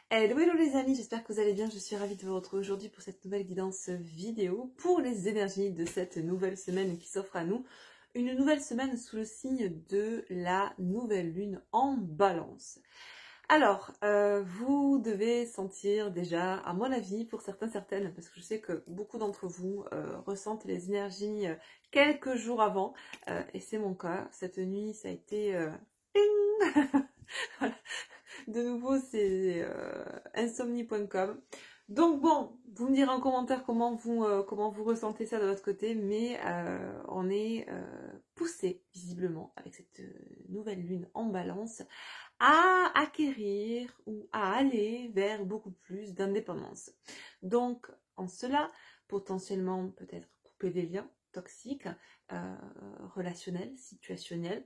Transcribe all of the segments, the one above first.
Hello, hello les amis, j'espère que vous allez bien. Je suis ravie de vous retrouver aujourd'hui pour cette nouvelle guidance vidéo pour les énergies de cette nouvelle semaine qui s'offre à nous. Une nouvelle semaine sous le signe de la nouvelle lune en balance. Alors, vous devez sentir déjà, à mon avis, pour certains, certaines, parce que je sais que beaucoup d'entre vous ressentent les énergies quelques jours avant, et c'est mon cas. Cette nuit, ça a été... voilà. De nouveau, c'est insomnie.com. Donc bon, vous me direz en commentaire comment vous ressentez ça de votre côté, mais on est poussé visiblement avec cette nouvelle lune en balance à acquérir ou à aller vers beaucoup plus d'indépendance. Donc en cela, potentiellement peut-être couper des liens toxiques, relationnels, situationnels.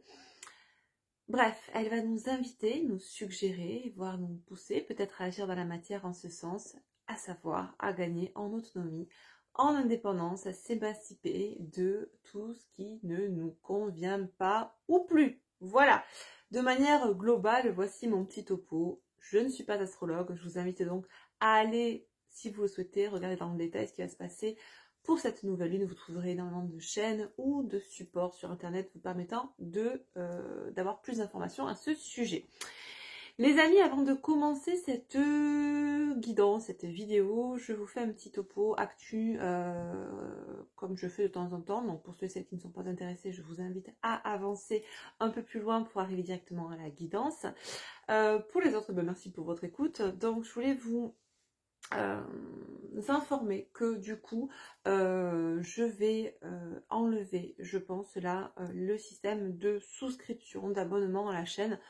Bref, elle va nous inviter, nous suggérer, voire nous pousser peut-être à agir dans la matière en ce sens, à savoir à gagner en autonomie, en indépendance, à s'émanciper de tout ce qui ne nous convient pas ou plus. Voilà, de manière globale, voici mon petit topo. Je ne suis pas astrologue, je vous invite donc à aller, si vous le souhaitez, regarder dans le détail ce qui va se passer. Pour cette nouvelle lune, vous trouverez énormément de chaînes ou de supports sur internet vous permettant d'avoir plus d'informations à ce sujet. Les amis, avant de commencer cette guidance, cette vidéo, je vous fais un petit topo actu comme je fais de temps en temps. Donc pour ceux et celles qui ne sont pas intéressés, je vous invite à avancer un peu plus loin pour arriver directement à la guidance. Pour les autres, merci pour votre écoute. Donc je voulais vous informer que du coup je vais enlever, je pense là, le système de souscription, d'abonnement à la chaîne.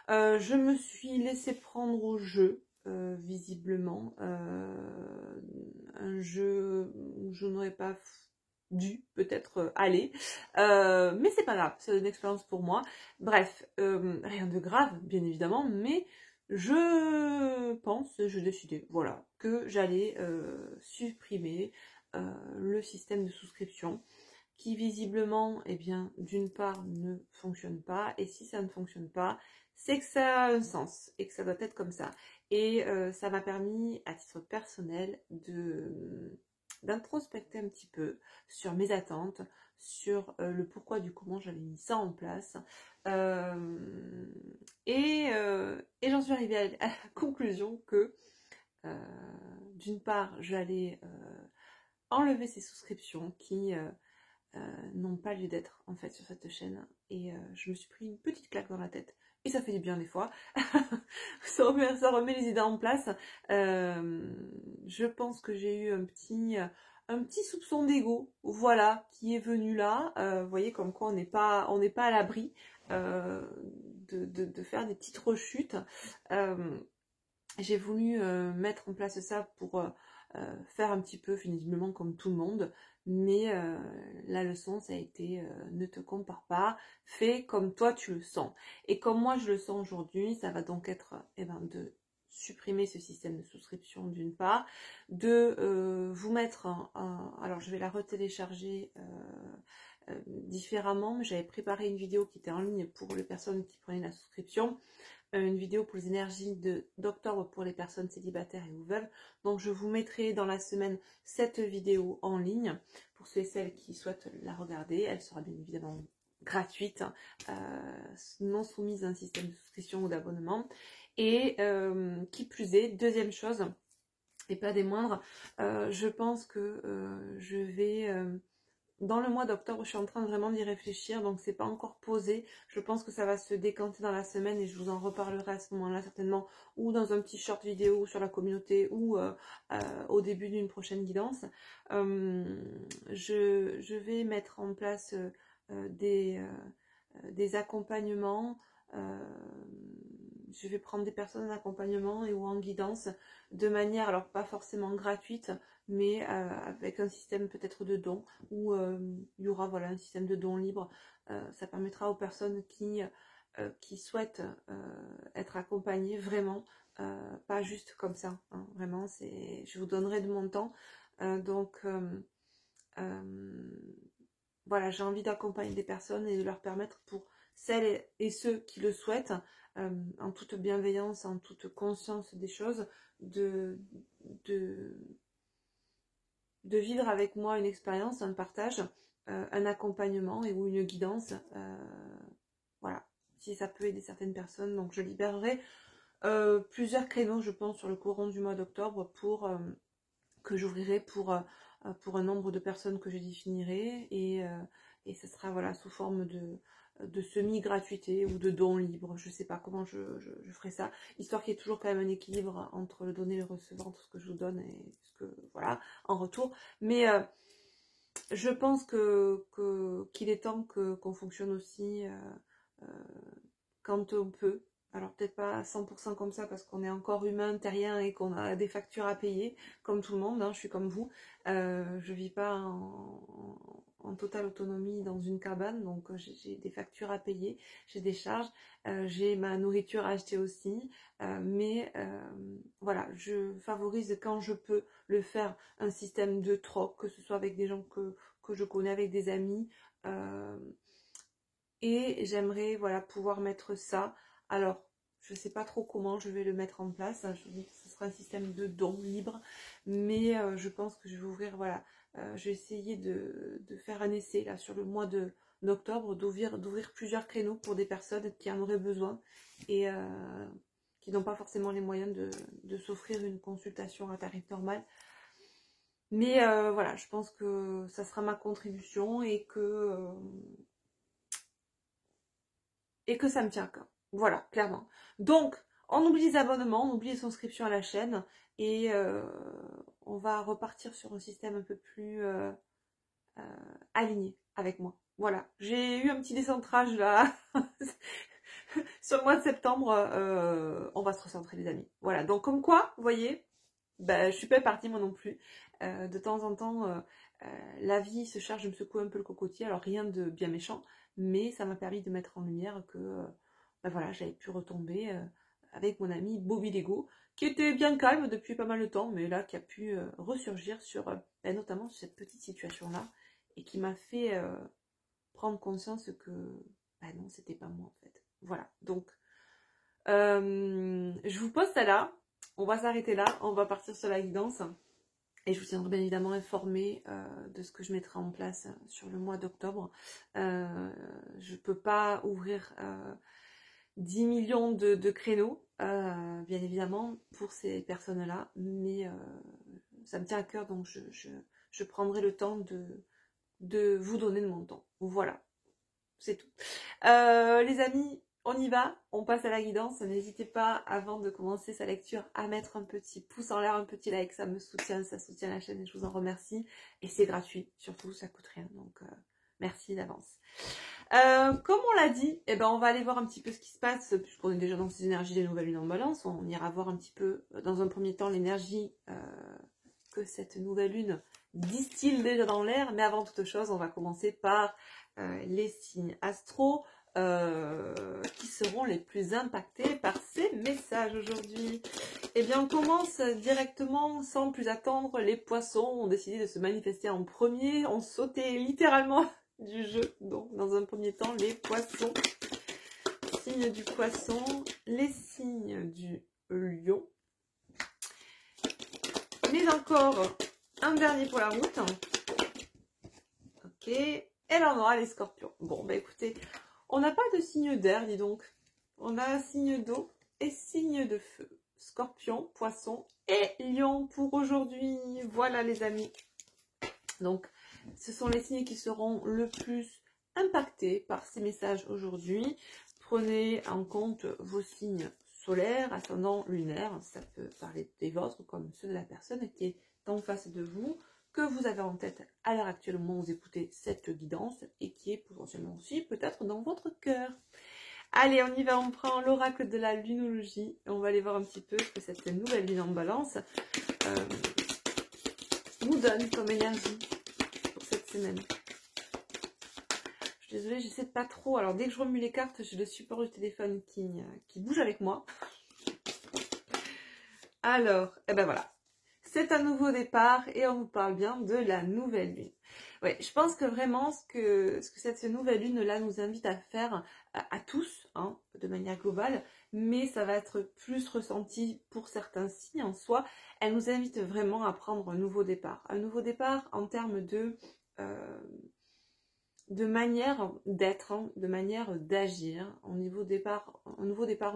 Je me suis laissé prendre au jeu, visiblement, un jeu où je n'aurais pas dû peut-être aller, mais c'est pas grave, c'est une expérience pour moi. Bref, rien de grave bien évidemment, mais je décidais, voilà, que j'allais supprimer le système de souscription qui visiblement, eh bien, d'une part ne fonctionne pas, et si ça ne fonctionne pas, c'est que ça a un sens et que ça doit être comme ça. Et ça m'a permis, à titre personnel, d'introspecter un petit peu sur mes attentes, sur le pourquoi du comment j'avais mis ça en place. Et j'en suis arrivée à la conclusion que, d'une part, j'allais enlever ces souscriptions qui n'ont pas lieu d'être en fait sur cette chaîne. Et je me suis pris une petite claque dans la tête. Et ça fait du bien des fois. Ça remet les idées en place. Je pense que j'ai eu un petit soupçon d'ego, voilà, qui est venu là. Vous voyez, comme quoi on n'est pas à l'abri de faire des petites rechutes. J'ai voulu mettre en place ça pour faire un petit peu visiblement comme tout le monde, mais la leçon ça a été ne te compare pas, fais comme toi tu le sens. Et comme moi je le sens aujourd'hui, ça va donc être de supprimer ce système de souscription d'une part, de vous mettre alors je vais la retélécharger différemment, mais j'avais préparé une vidéo qui était en ligne pour les personnes qui prenaient la souscription, une vidéo pour les énergies d'octobre pour les personnes célibataires et ou veuves. Donc je vous mettrai dans la semaine cette vidéo en ligne pour ceux et celles qui souhaitent la regarder. Elle sera bien évidemment gratuite, non soumise à un système de souscription ou d'abonnement. Et qui plus est, deuxième chose, et pas des moindres, je pense que je vais... dans le mois d'octobre, je suis en train vraiment d'y réfléchir, donc c'est pas encore posé. Je pense que ça va se décanter dans la semaine et je vous en reparlerai à ce moment-là certainement, ou dans un petit short vidéo sur la communauté, ou au début d'une prochaine guidance. Je vais mettre en place des accompagnements. Je vais prendre des personnes en accompagnement et ou en guidance de manière, alors pas forcément gratuite, mais avec un système peut-être de dons, où il y aura voilà, un système de dons libre. Ça permettra aux personnes qui souhaitent être accompagnées vraiment, pas juste comme ça, hein, vraiment, je vous donnerai de mon temps. Donc voilà, j'ai envie d'accompagner des personnes et de leur permettre pour celles et ceux qui le souhaitent, en toute bienveillance, en toute conscience des choses, de vivre avec moi une expérience, un partage, un accompagnement ou une guidance. Voilà, si ça peut aider certaines personnes. Donc je libérerai plusieurs créneaux, je pense, sur le courant du mois d'octobre que j'ouvrirai pour un nombre de personnes que je définirai. Et ce sera voilà, sous forme de semi-gratuité ou de dons libres. Je sais pas comment je ferai ça. Histoire qu'il y ait toujours quand même un équilibre entre le donner et le recevoir, entre ce que je vous donne et ce que, voilà, en retour. Mais je pense qu'il est temps qu'on fonctionne aussi quand on peut. Alors peut-être pas à 100% comme ça parce qu'on est encore humain, terrien et qu'on a des factures à payer, comme tout le monde, hein, je suis comme vous. Je vis pas en totale autonomie dans une cabane, donc j'ai des factures à payer, j'ai des charges, j'ai ma nourriture à acheter aussi, mais voilà, je favorise quand je peux le faire un système de troc, que ce soit avec des gens que je connais, avec des amis, et j'aimerais voilà, pouvoir mettre ça. Alors, je ne sais pas trop comment je vais le mettre en place. Je vous dis que ce sera un système de dons libre. Mais je pense que je vais ouvrir, voilà. Je vais essayer de faire un essai là sur le mois d'octobre, d'ouvrir plusieurs créneaux pour des personnes qui en auraient besoin et qui n'ont pas forcément les moyens de s'offrir une consultation à tarif normal. Mais voilà, je pense que ça sera ma contribution et que ça me tient à cœur. Voilà, clairement. Donc, on oublie les abonnements, on oublie les inscriptions à la chaîne et on va repartir sur un système un peu plus aligné avec moi. Voilà, j'ai eu un petit décentrage là sur le mois de septembre. On va se recentrer les amis. Voilà, donc comme quoi, vous voyez, ben, je suis pas partie moi non plus. De temps en temps, la vie se charge de me secouer un peu le cocotier. Alors rien de bien méchant, mais ça m'a permis de mettre en lumière que ben voilà, j'avais pu retomber avec mon ami Bobby Lego, qui était bien calme depuis pas mal de temps, mais là qui a pu ressurgir sur ben, notamment cette petite situation-là, et qui m'a fait prendre conscience que ben non, c'était pas moi en fait. Voilà, donc je vous pose ça là. On va s'arrêter là, on va partir sur la guidance. Et je vous tiendrai bien évidemment informé de ce que je mettrai en place sur le mois d'octobre. Je ne peux pas ouvrir 10 millions de créneaux, bien évidemment, pour ces personnes-là. Mais ça me tient à cœur, donc je prendrai le temps de vous donner de mon temps. Voilà, c'est tout. Les amis, on y va, on passe à la guidance. N'hésitez pas, avant de commencer sa lecture, à mettre un petit pouce en l'air, un petit like, ça me soutient, ça soutient la chaîne et je vous en remercie. Et c'est gratuit, surtout, ça coûte rien, donc merci d'avance. Comme on l'a dit, eh ben, on va aller voir un petit peu ce qui se passe, puisqu'on est déjà dans ces énergies des nouvelles lunes en balance. On ira voir un petit peu, dans un premier temps, l'énergie que cette nouvelle lune distille déjà dans l'air. Mais avant toute chose, on va commencer par les signes astro. Qui seront les plus impactés par ces messages aujourd'hui. Eh bien, on commence directement, sans plus attendre. Les poissons ont décidé de se manifester en premier, ont sauté littéralement du jeu. Donc, dans un premier temps, les poissons, signes du poisson, les signes du lion. Mais encore un dernier pour la route. Ok. Et là, on aura les scorpions. Bon, bah écoutez, on n'a pas de signe d'air, dis donc. On a un signe d'eau et signe de feu. Scorpion, poisson et lion pour aujourd'hui. Voilà les amis. Donc, ce sont les signes qui seront le plus impactés par ces messages aujourd'hui. Prenez en compte vos signes solaires, ascendant, lunaire. Ça peut parler des vôtres comme ceux de la personne qui est en face de vous, que vous avez en tête à l'heure actuelle au moment où vous écoutez cette guidance et qui est potentiellement aussi peut-être dans votre cœur. Allez, on y va, on prend l'oracle de la lunologie et on va aller voir un petit peu ce que cette nouvelle lune en balance nous donne comme énergie pour cette semaine. Je suis désolée, j'essaie de pas trop. Alors, dès que je remue les cartes, j'ai le support du téléphone qui bouge avec moi. Alors, eh ben voilà. C'est un nouveau départ et on nous parle bien de la nouvelle lune. Ouais, je pense que vraiment ce que cette nouvelle lune-là nous invite à faire à tous, hein, de manière globale, mais ça va être plus ressenti pour certains signes en soi. Elle nous invite vraiment à prendre un nouveau départ. Un nouveau départ en termes euh, de manière d'être, hein, de manière d'agir, un nouveau départ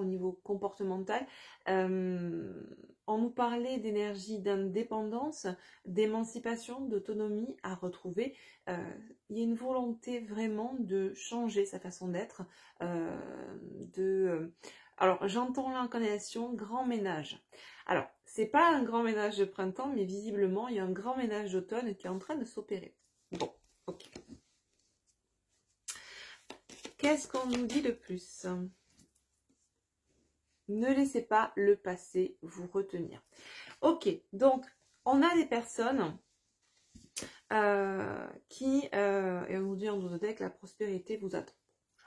au niveau comportemental. Euh, on nous parlait d'énergie d'indépendance, d'émancipation, d'autonomie à retrouver. Euh, il y a une volonté vraiment de changer sa façon d'être, euh, alors, j'entends l'incarnation grand ménage. Alors, c'est pas un grand ménage de printemps, mais visiblement, il y a un grand ménage d'automne qui est en train de s'opérer. Bon, ok. Qu'est-ce qu'on nous dit de plus? Ne laissez pas le passé vous retenir. Ok, donc on a des personnes qui, et on nous dit en deck, la prospérité vous attend.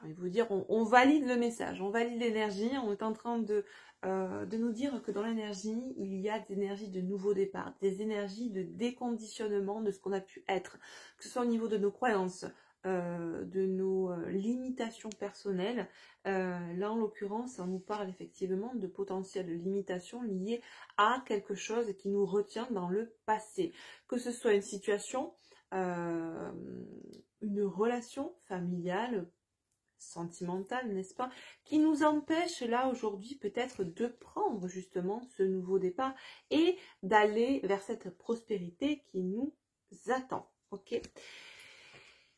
J'ai envie de vous dire, on valide le message, on valide l'énergie, on est en train de nous dire que dans l'énergie, il y a des énergies de nouveau départ, des énergies de déconditionnement de ce qu'on a pu être, que ce soit au niveau de nos croyances, de nos limitations personnelles. Là, en l'occurrence, on nous parle effectivement de potentielles limitations liées à quelque chose qui nous retient dans le passé. Que ce soit une situation, une relation familiale, sentimentale, n'est-ce pas, qui nous empêche là aujourd'hui peut-être de prendre justement ce nouveau départ et d'aller vers cette prospérité qui nous attend. Ok.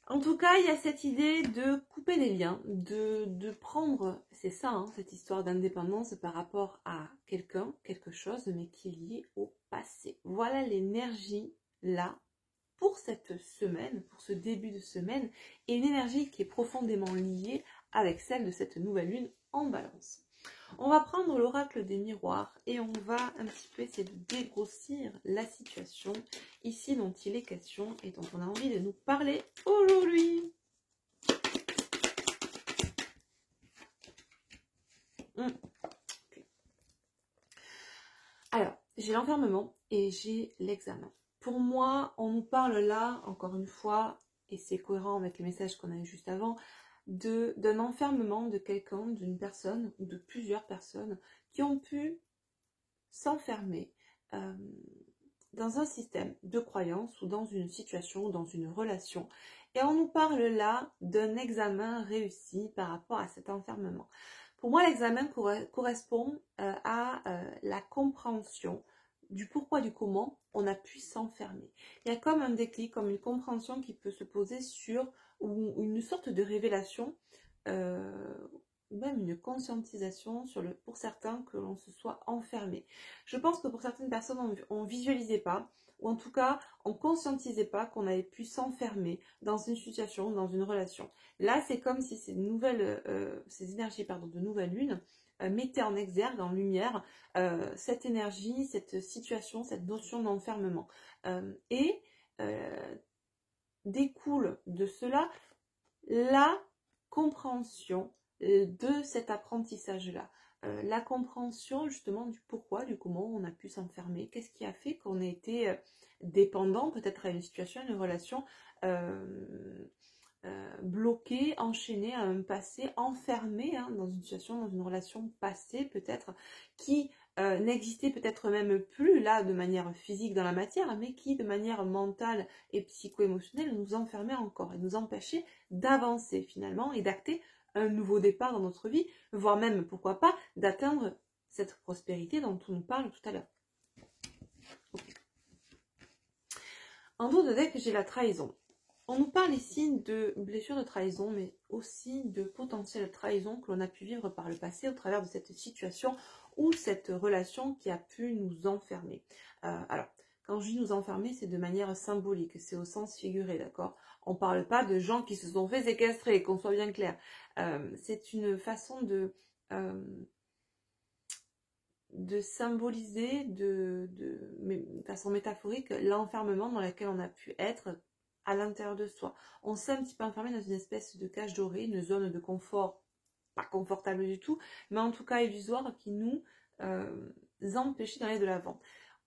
En tout cas, il y a cette idée de couper des liens, de prendre, c'est ça, hein, cette histoire d'indépendance par rapport à quelqu'un, quelque chose, mais qui est lié au passé. Voilà l'énergie là pour cette semaine, pour ce début de semaine, et une énergie qui est profondément liée avec celle de cette nouvelle lune en balance. On va prendre l'oracle des miroirs et on va un petit peu essayer de dégrossir la situation ici dont il est question et dont on a envie de nous parler aujourd'hui. Okay. Alors, j'ai l'enfermement et j'ai l'examen. Pour moi, on nous parle là, encore une fois, et c'est cohérent avec les messages qu'on a eu juste avant, d'un enfermement de quelqu'un, d'une personne ou de plusieurs personnes qui ont pu s'enfermer dans un système de croyance ou dans une situation ou dans une relation. Et on nous parle là d'un examen réussi par rapport à cet enfermement. Pour moi, l'examen correspond à la compréhension du pourquoi, du comment on a pu s'enfermer. Il y a comme un déclic, comme une compréhension qui peut se poser sur, ou une sorte de révélation, ou même une conscientisation sur pour certains que l'on se soit enfermé. Je pense que pour certaines personnes, on ne visualisait pas, ou en tout cas, on ne conscientisait pas qu'on avait pu s'enfermer dans une situation, dans une relation. Là, c'est comme si ces énergies de nouvelle lune mettaient en exergue, en lumière, cette énergie, cette situation, cette notion d'enfermement. Et découle de cela la compréhension de cet apprentissage-là. La compréhension justement du pourquoi, du comment on a pu s'enfermer, qu'est-ce qui a fait qu'on a été dépendant peut-être à une situation, à une relation, bloqué, enchaîné à un passé, enfermé hein, dans une situation, dans une relation passée peut-être, qui n'existait peut-être même plus là de manière physique dans la matière, mais qui de manière mentale et psycho-émotionnelle nous enfermait encore et nous empêchait d'avancer finalement et d'acter un nouveau départ dans notre vie, voire même, pourquoi pas, d'atteindre cette prospérité dont on nous parle tout à l'heure. Okay. En dos de deck, j'ai la trahison. On nous parle ici de blessures de trahison, mais aussi de potentielle trahison que l'on a pu vivre par le passé au travers de cette situation ou cette relation qui a pu nous enfermer. Alors, quand je dis nous enfermer, c'est de manière symbolique, c'est au sens figuré, d'accord? On ne parle pas de gens qui se sont fait séquestrer, qu'on soit bien clair. C'est une façon de symboliser de façon métaphorique l'enfermement dans lequel on a pu être à l'intérieur de soi. On s'est un petit peu enfermé dans une espèce de cage dorée, une zone de confort, pas confortable du tout, mais en tout cas illusoire qui nous empêchait d'aller de l'avant.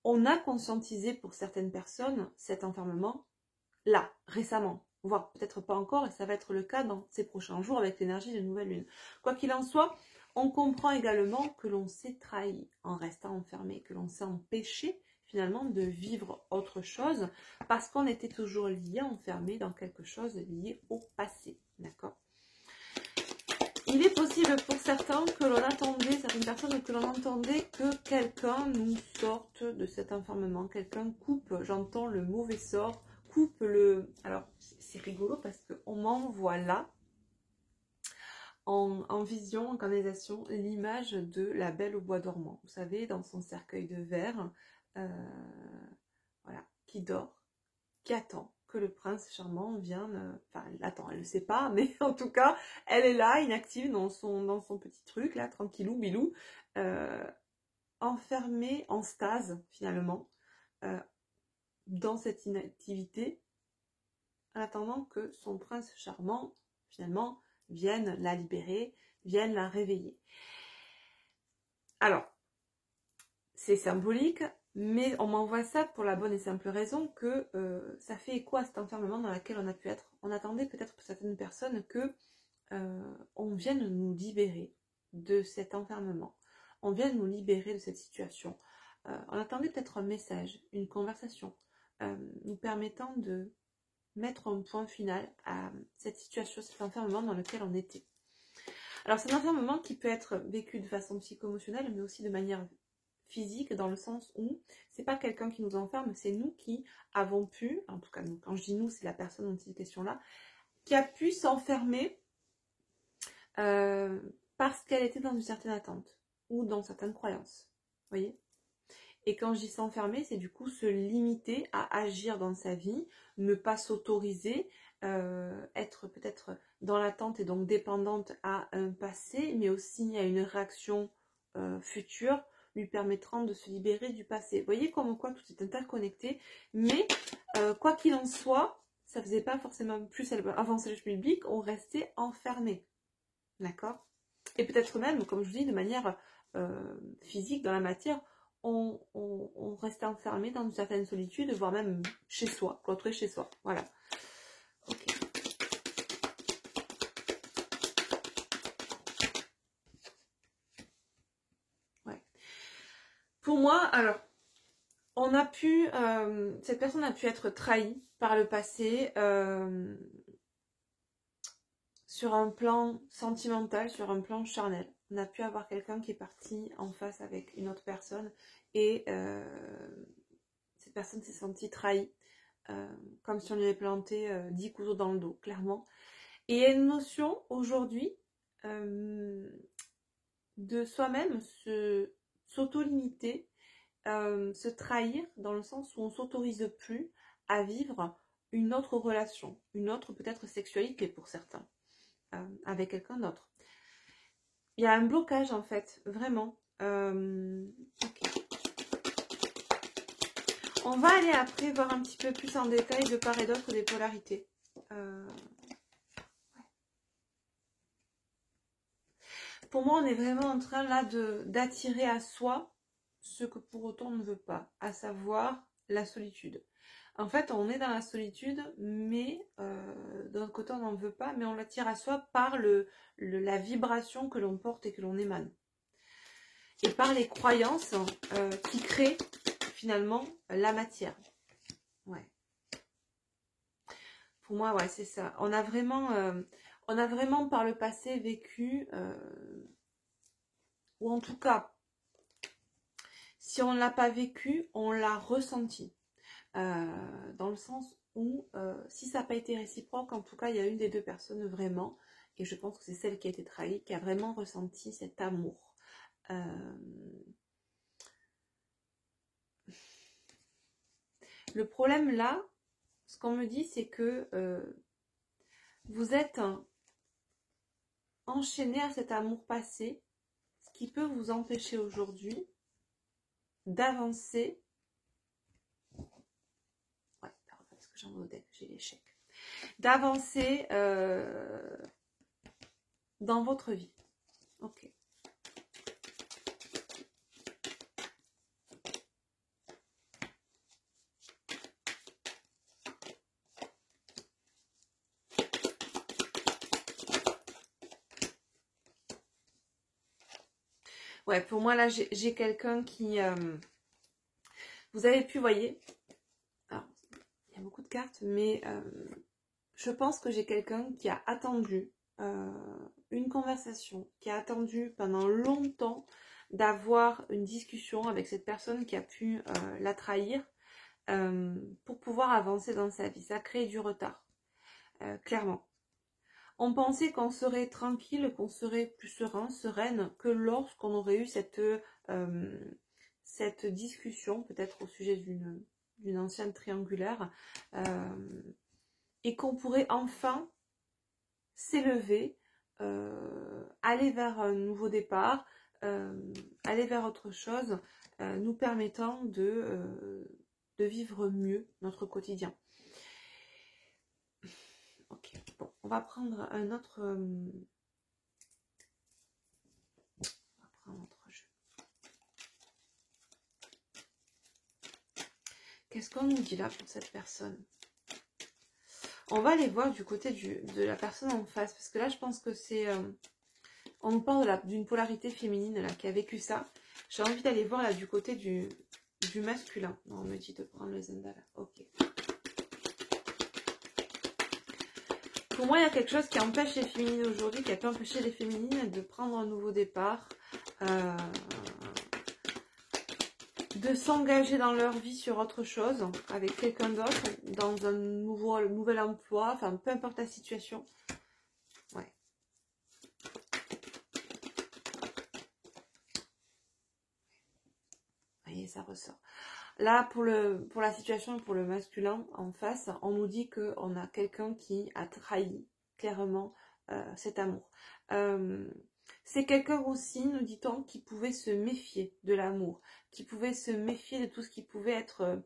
On a conscientisé pour certaines personnes cet enfermement là, récemment, voire peut-être pas encore, et ça va être le cas dans ces prochains jours avec l'énergie de nouvelle lune. Quoi qu'il en soit, on comprend également que l'on s'est trahi en restant enfermé, que l'on s'est empêché finalement de vivre autre chose parce qu'on était toujours lié, enfermé dans quelque chose lié au passé. D'accord ? Il est possible pour certains que l'on attendait, certaines personnes, que l'on entendait que quelqu'un nous sorte de cet enfermement, quelqu'un coupe, j'entends le mauvais sort, coupe le... Alors, c'est rigolo parce qu'on m'envoie là, en vision, en canalisation, l'image de la Belle au bois dormant. Vous savez, dans son cercueil de verre, voilà, qui dort, qui attend que le prince charmant vienne, enfin elle attend, elle ne le sait pas, mais en tout cas, elle est là, inactive dans son petit truc, là, tranquillou, bilou, enfermée en stase, finalement, dans cette inactivité, en attendant que son prince charmant, finalement, vienne la libérer, vienne la réveiller. Alors, c'est symbolique, mais on m'envoie ça pour la bonne et simple raison que ça fait écho à cet enfermement dans lequel on a pu être. On attendait peut-être pour certaines personnes que on vienne nous libérer de cet enfermement. On vienne nous libérer de cette situation. On attendait peut-être un message, une conversation, nous permettant de mettre un point final à cette situation, cet enfermement dans lequel on était. Alors c'est un enfermement qui peut être vécu de façon psycho-émotionnelle, mais aussi de manière physique, dans le sens où c'est pas quelqu'un qui nous enferme, c'est nous qui avons pu, en tout cas nous, quand je dis nous, c'est la personne dont il est question là, qui a pu s'enfermer parce qu'elle était dans une certaine attente ou dans certaines croyances. Vous voyez ? Et quand je dis s'enfermer, c'est du coup se limiter à agir dans sa vie, ne pas s'autoriser, être peut-être dans l'attente et donc dépendante à un passé, mais aussi à une réaction future lui permettant de se libérer du passé. Vous voyez comme quoi tout est interconnecté, mais quoi qu'il en soit, ça faisait pas forcément plus avancer le chemin biblique, on restait enfermé. D'accord ? Et peut-être même, comme je vous dis, de manière physique, dans la matière, on restait enfermé dans une certaine solitude, voire même chez soi, cloîtré chez soi. Voilà. Ok. Ouais. Pour moi, alors, on a pu, cette personne a pu être trahie par le passé sur un plan sentimental, sur un plan charnel. On a pu avoir quelqu'un qui est parti en face avec une autre personne et cette personne s'est sentie trahie, comme si on lui avait planté 10 couteaux dans le dos, clairement. Et il y a une notion aujourd'hui de soi-même s'auto-limiter, se trahir dans le sens où on ne s'autorise plus à vivre une autre relation, une autre peut-être sexualité pour certains, avec quelqu'un d'autre. Il y a un blocage en fait, vraiment. Ok. On va aller après voir un petit peu plus en détail de part et d'autre des polarités. Pour moi, on est vraiment en train là d'attirer à soi ce que pour autant on ne veut pas, à savoir la solitude. En fait, on est dans la solitude, mais d'un autre côté, on n'en veut pas, mais on l'attire à soi par la vibration que l'on porte et que l'on émane. Et par les croyances qui créent finalement la matière. Ouais. Pour moi, ouais, c'est ça. On a vraiment par le passé vécu, ou en tout cas, si on ne l'a pas vécu, on l'a ressenti. Dans le sens où, si ça n'a pas été réciproque, en tout cas, il y a une des deux personnes vraiment, et je pense que c'est celle qui a été trahie, qui a vraiment ressenti cet amour. Le problème là, ce qu'on me dit, c'est que vous êtes enchaîné à cet amour passé, ce qui peut vous empêcher aujourd'hui d'avancer. Ouais, parce que j'en ai au deck, j'ai l'échec. D'avancer dans votre vie. Ok. Ouais, pour moi, là, j'ai quelqu'un qui... vous avez pu, voyez... Alors, il y a beaucoup de cartes, mais je pense que j'ai quelqu'un qui a attendu une conversation, qui a attendu pendant longtemps d'avoir une discussion avec cette personne qui a pu la trahir pour pouvoir avancer dans sa vie. Ça a créé du retard, clairement. On pensait qu'on serait tranquille, qu'on serait plus serein, sereine que lorsqu'on aurait eu cette discussion, peut-être au sujet d'une ancienne triangulaire, et qu'on pourrait enfin s'élever, aller vers un nouveau départ, aller vers autre chose, nous permettant de vivre mieux notre quotidien. Ok, bon, on va prendre un autre... on va prendre un autre jeu. Qu'est-ce qu'on nous dit là pour cette personne? On va aller voir du côté de la personne en face, parce que là, je pense que c'est... on nous parle d'une polarité féminine là, qui a vécu ça. J'ai envie d'aller voir là du côté du masculin. Non, on me dit de prendre le Zenda là. Ok. Pour moi, il y a quelque chose qui empêche les féminines aujourd'hui, qui a pu empêcher les féminines de prendre un nouveau départ, de s'engager dans leur vie sur autre chose, avec quelqu'un d'autre, dans un nouvel emploi, enfin, peu importe la situation. Ouais. Vous voyez, ça ressort. Là, pour la situation, pour le masculin en face, on nous dit qu'on a quelqu'un qui a trahi clairement cet amour. C'est quelqu'un aussi, nous dit-on, qui pouvait se méfier de l'amour, qui pouvait se méfier de tout ce qui pouvait être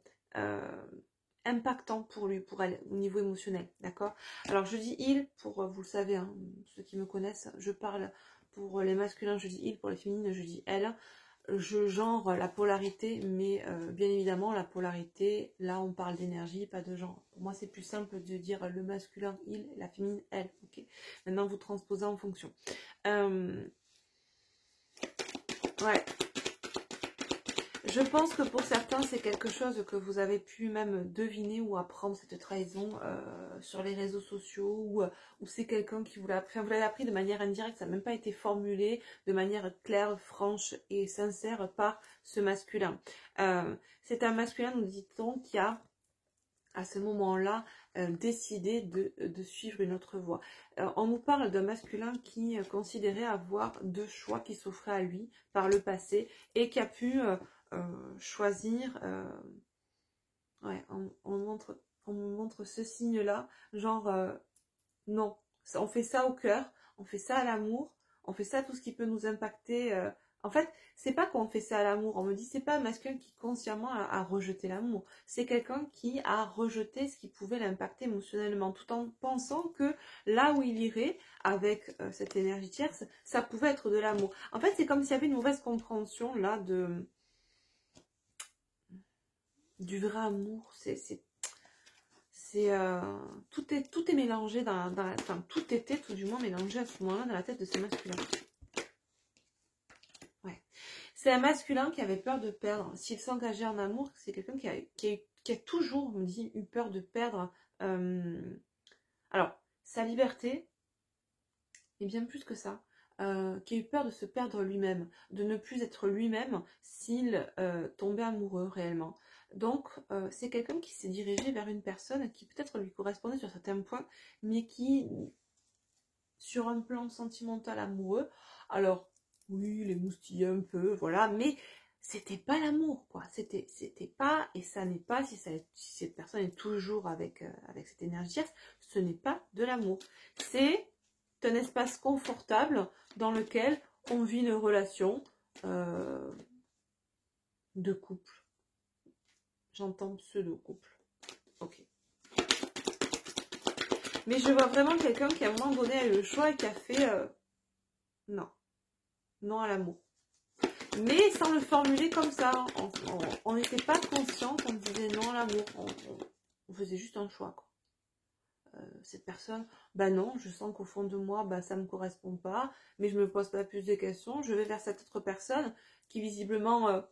impactant pour lui, pour elle, au niveau émotionnel, d'accord? Alors, je dis il, pour, vous le savez, hein, ceux qui me connaissent, je parle pour les masculins, je dis il, pour les féminines, je dis elle. Je genre la polarité, mais bien évidemment, la polarité, là, on parle d'énergie, pas de genre. Pour moi, c'est plus simple de dire le masculin, il, la féminine, elle. Ok. Maintenant, vous transposez en fonction. Ouais. Je pense que pour certains, c'est quelque chose que vous avez pu même deviner ou apprendre cette trahison sur les réseaux sociaux ou c'est quelqu'un qui vous l'a appris. Enfin, vous l'avez appris de manière indirecte, ça n'a même pas été formulé de manière claire, franche et sincère par ce masculin. C'est un masculin, nous dit-on, qui a à ce moment-là décidé de suivre une autre voie. On nous parle d'un masculin qui considérait avoir deux choix qui s'offraient à lui par le passé et qui a pu choisir, ouais, on montre ce signe-là, genre non, on fait ça au cœur, on fait ça à l'amour, on fait ça à tout ce qui peut nous impacter. En fait, c'est pas qu'on fait ça à l'amour, on me dit c'est pas un masculin qui consciemment a rejeté l'amour, c'est quelqu'un qui a rejeté ce qui pouvait l'impacter émotionnellement, tout en pensant que là où il irait avec cette énergie tierce, ça pouvait être de l'amour. En fait, c'est comme s'il y avait une mauvaise compréhension là du vrai amour. Tout est mélangé enfin, tout était tout du moins mélangé à ce moment-là dans la tête de ce masculin. Ouais. C'est un masculin qui avait peur de perdre. S'il s'engageait en amour, c'est quelqu'un qui a toujours, on me dit, eu peur de perdre. Alors, sa liberté, et bien plus que ça. Qui a eu peur de se perdre lui-même, de ne plus être lui-même s'il tombait amoureux réellement. Donc, c'est quelqu'un qui s'est dirigé vers une personne qui peut-être lui correspondait sur certains points, mais qui, sur un plan sentimental amoureux, alors, oui, il est moustillé un peu, voilà, mais c'était pas l'amour, quoi. C'était pas, et ça n'est pas, si cette personne est toujours avec cette énergie, ce n'est pas de l'amour. C'est un espace confortable dans lequel on vit une relation de couple. J'entends pseudo-couple. Ok. Mais je vois vraiment quelqu'un qui à un moment donné a eu le choix et qui a fait non. Non à l'amour. Mais sans le formuler comme ça. On n'était pas conscient qu'on disait non à l'amour. On faisait juste un choix, quoi. cette personne, bah non, je sens qu'au fond de moi, bah ça me correspond pas, mais je me pose pas plus de questions, je vais vers cette autre personne qui visiblement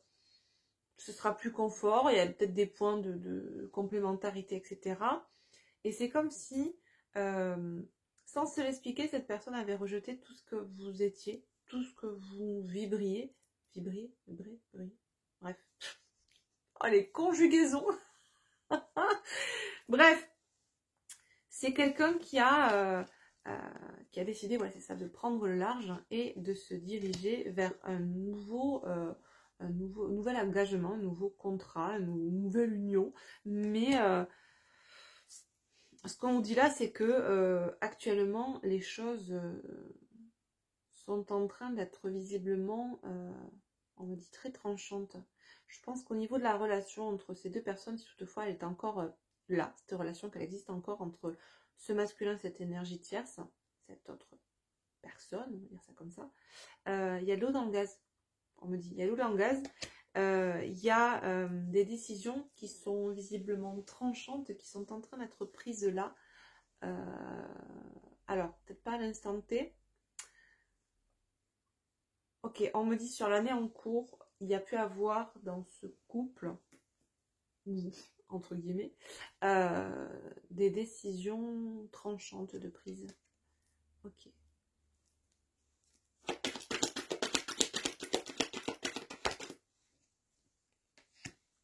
ce sera plus confort, il y a peut-être des points de complémentarité, etc. Et c'est comme si, sans se l'expliquer, cette personne avait rejeté tout ce que vous étiez, tout ce que vous vibriez, bref. Oh, les conjugaisons. Bref, c'est quelqu'un qui a décidé, voilà, c'est ça, de prendre le large et de se diriger vers un nouvel engagement, un nouveau contrat, une nouvelle union. Mais ce qu'on nous dit là, c'est que actuellement, les choses sont en train d'être visiblement, on me dit, très tranchantes. Je pense qu'au niveau de la relation entre ces deux personnes, si toutefois elle est encore là, cette relation qu'elle existe encore entre ce masculin, cette énergie tierce, cette autre personne, on va dire ça comme ça, il y a de l'eau dans le gaz. On me dit, il y a de l'eau dans le gaz. Il y a des décisions qui sont visiblement tranchantes, qui sont en train d'être prises là. Alors, peut-être pas à l'instant T. Ok, on me dit sur l'année en cours, il y a pu avoir dans ce couple, entre guillemets, des décisions tranchantes de prise. Ok.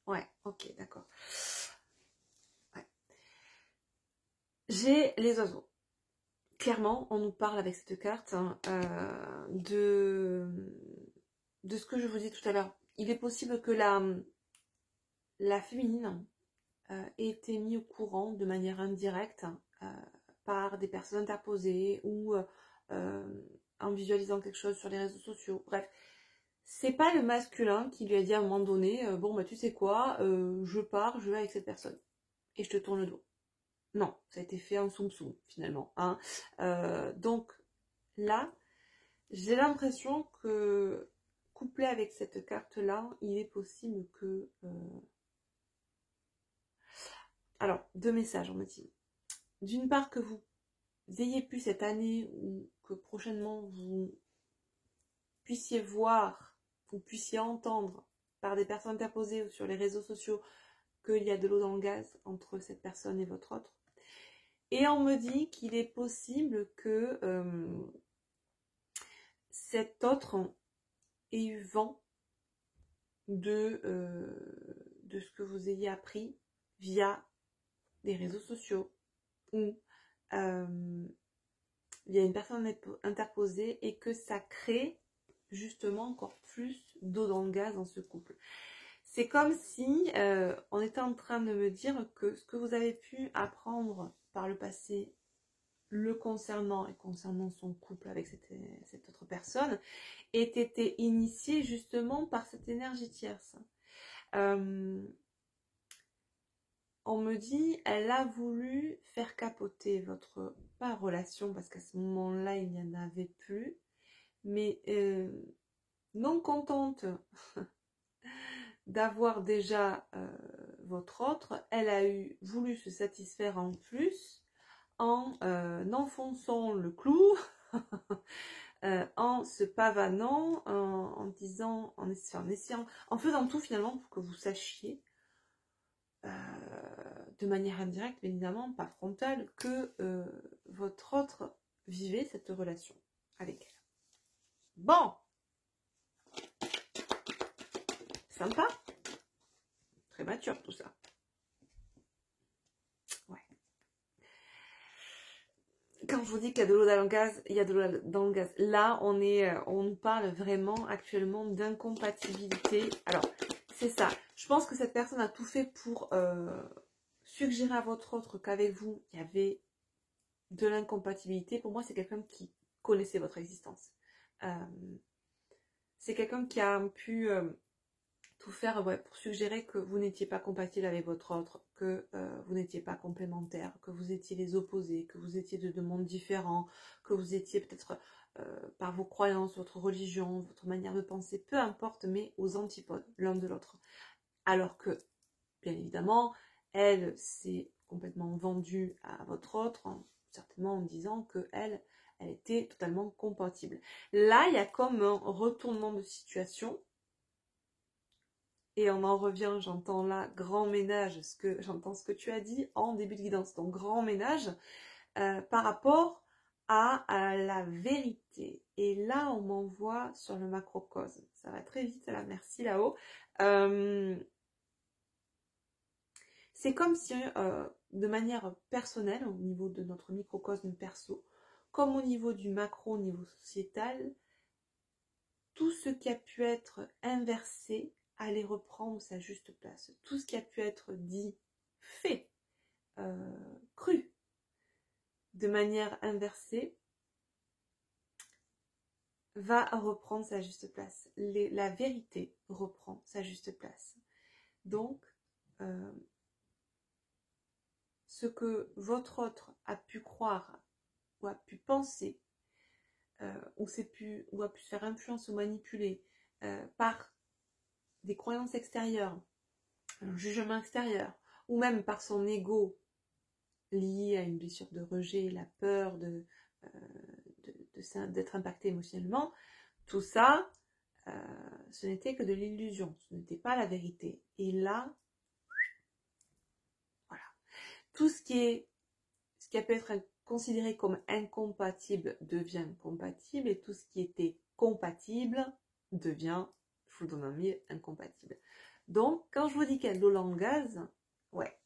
Ouais, ok, d'accord. Ouais. J'ai les oiseaux. Clairement, on nous parle avec cette carte hein, de ce que je vous dis tout à l'heure. Il est possible que la féminine ait été mise au courant de manière indirecte par des personnes interposées ou en visualisant quelque chose sur les réseaux sociaux. Bref, c'est pas le masculin qui lui a dit à un moment donné bon bah tu sais quoi, je pars, je vais avec cette personne et je te tourne le dos. Non, ça a été fait en soum soum finalement. Hein. Donc là, j'ai l'impression que couplé avec cette carte-là, il est possible que... Alors, deux messages, on me dit. D'une part, que vous ayez pu cette année ou que prochainement vous puissiez voir, vous puissiez entendre par des personnes interposées ou sur les réseaux sociaux qu'il y a de l'eau dans le gaz entre cette personne et votre autre. Et on me dit qu'il est possible que cet autre ait eu vent de ce que vous ayez appris via des réseaux sociaux ou via une personne interposée et que ça crée justement encore plus d'eau dans le gaz dans ce couple. C'est comme si on était en train de me dire que ce que vous avez pu apprendre par le passé le concernant et concernant son couple avec cette autre personne ait été initié justement par cette énergie tierce. On me dit, elle a voulu faire capoter votre, pas relation, parce qu'à ce moment-là, il n'y en avait plus, mais non contente d'avoir déjà votre autre, elle a voulu se satisfaire en plus en enfonçant le clou, en se pavanant, en disant, en essayant, en faisant tout finalement pour que vous sachiez de manière indirecte, mais évidemment pas frontale, que votre autre vivait cette relation avec elle. Bon, sympa, très mature tout ça. Ouais. Quand je vous dis qu'il y a de l'eau dans le gaz, il y a de l'eau dans le gaz. Là, on nous parle vraiment actuellement d'incompatibilité. Alors, c'est ça. Je pense que cette personne a tout fait pour suggérer à votre autre qu'avec vous, il y avait de l'incompatibilité. Pour moi, c'est quelqu'un qui connaissait votre existence. C'est quelqu'un qui a pu tout faire pour suggérer que vous n'étiez pas compatible avec votre autre, que vous n'étiez pas complémentaire, que vous étiez les opposés, que vous étiez de deux mondes différents, que vous étiez peut-être par vos croyances, votre religion, votre manière de penser, peu importe, mais aux antipodes l'un de l'autre. Alors que, bien évidemment, elle s'est complètement vendue à votre autre, certainement en disant qu'elle était totalement compatible. Là, il y a comme un retournement de situation. Et on en revient, j'entends là, grand ménage, j'entends ce que tu as dit en début de guidance. Donc, grand ménage par rapport à la vérité. Et là, on m'envoie sur le macrocosme. Ça va très vite, là, merci là-haut. C'est comme si, de manière personnelle, au niveau de notre microcosme perso, comme au niveau du macro, au niveau sociétal, tout ce qui a pu être inversé allait reprendre sa juste place. Tout ce qui a pu être dit, fait, cru, de manière inversée, va reprendre sa juste place. La vérité reprend sa juste place. Donc, ce que votre autre a pu croire ou a pu penser ou a pu se faire influence ou manipuler par des croyances extérieures, un jugement extérieur, ou même par son ego lié à une blessure de rejet, la peur d'être impacté émotionnellement, tout ça, ce n'était que de l'illusion, ce n'était pas la vérité. Et là, voilà, tout ce qui a pu être considéré comme incompatible devient compatible, et tout ce qui était compatible devient, je vous donne un mille, incompatible. Donc, quand je vous dis qu'il y a de l'eau en gaz, ouais,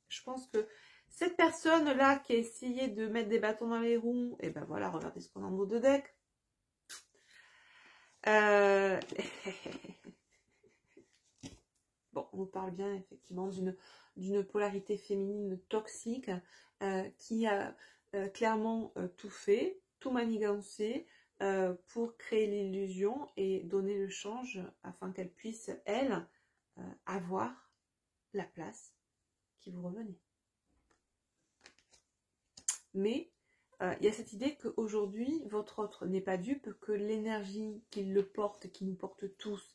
je pense que cette personne-là qui a essayé de mettre des bâtons dans les roues, et ben voilà, regardez ce qu'on a en haut de deck. Bon, on parle bien effectivement d'une polarité féminine toxique qui a clairement tout fait, tout manigancé pour créer l'illusion et donner le change afin qu'elle puisse, elle, avoir la place qui vous revenait. Mais il y a cette idée qu'aujourd'hui, votre autre n'est pas dupe, que l'énergie qui le porte, qui nous porte tous,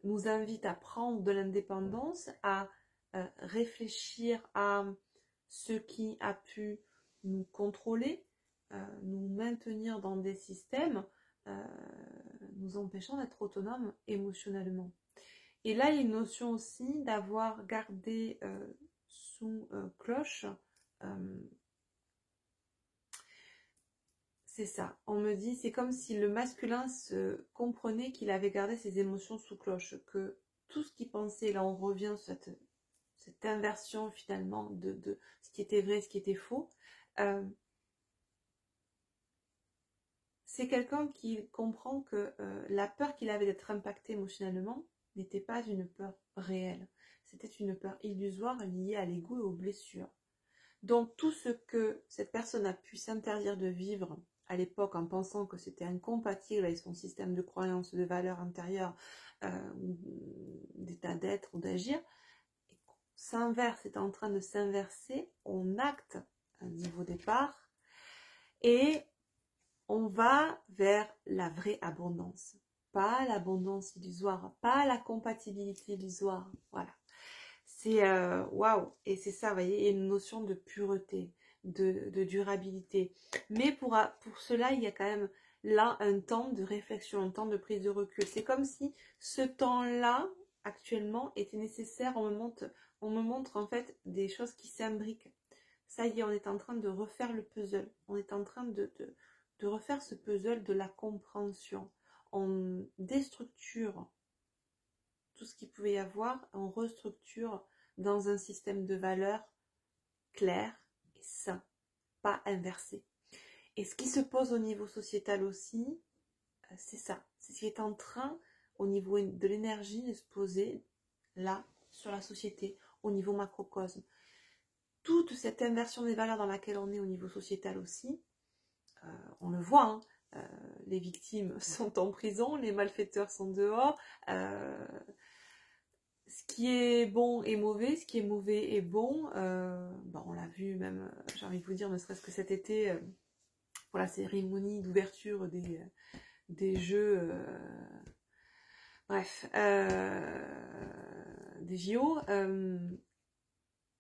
nous invite à prendre de l'indépendance, à réfléchir à ce qui a pu nous contrôler, nous maintenir dans des systèmes, nous empêchant d'être autonomes émotionnellement. Et là, il y a une notion aussi d'avoir gardé sous cloche. C'est ça, on me dit, c'est comme si le masculin se comprenait qu'il avait gardé ses émotions sous cloche, que tout ce qu'il pensait, là on revient sur cette inversion finalement de ce qui était vrai, ce qui était faux. C'est quelqu'un qui comprend que la peur qu'il avait d'être impacté émotionnellement n'était pas une peur réelle, c'était une peur illusoire liée à l'ego et aux blessures. Donc tout ce que cette personne a pu s'interdire de vivre à l'époque en pensant que c'était incompatible avec son système de croyances, de valeurs intérieures, d'état d'être ou d'agir, s'inverse, est en train de s'inverser, on acte un niveau départ et on va vers la vraie abondance. Pas l'abondance illusoire, pas la compatibilité illusoire, voilà. C'est waouh, et c'est ça, vous voyez, il y a une notion de pureté, de durabilité. Mais pour cela, il y a quand même là un temps de réflexion, un temps de prise de recul. C'est comme si ce temps-là, actuellement, était nécessaire. On me montre en fait des choses qui s'imbriquent. Ça y est, on est en train de refaire le puzzle. On est en train de refaire ce puzzle de la compréhension. On déstructure tout ce qu'il pouvait y avoir, on restructure dans un système de valeurs clair et sain, pas inversé. Et ce qui se pose au niveau sociétal aussi, c'est ça. C'est ce qui est en train, au niveau de l'énergie, de se poser là, sur la société, au niveau macrocosme. Toute cette inversion des valeurs dans laquelle on est au niveau sociétal aussi, on le voit, hein, les victimes sont en prison, les malfaiteurs sont dehors, ce qui est bon est mauvais, ce qui est mauvais est bon. Bon, on l'a vu même, j'ai envie de vous dire, ne serait-ce que cet été, pour la cérémonie d'ouverture des Jeux, bref, des JO,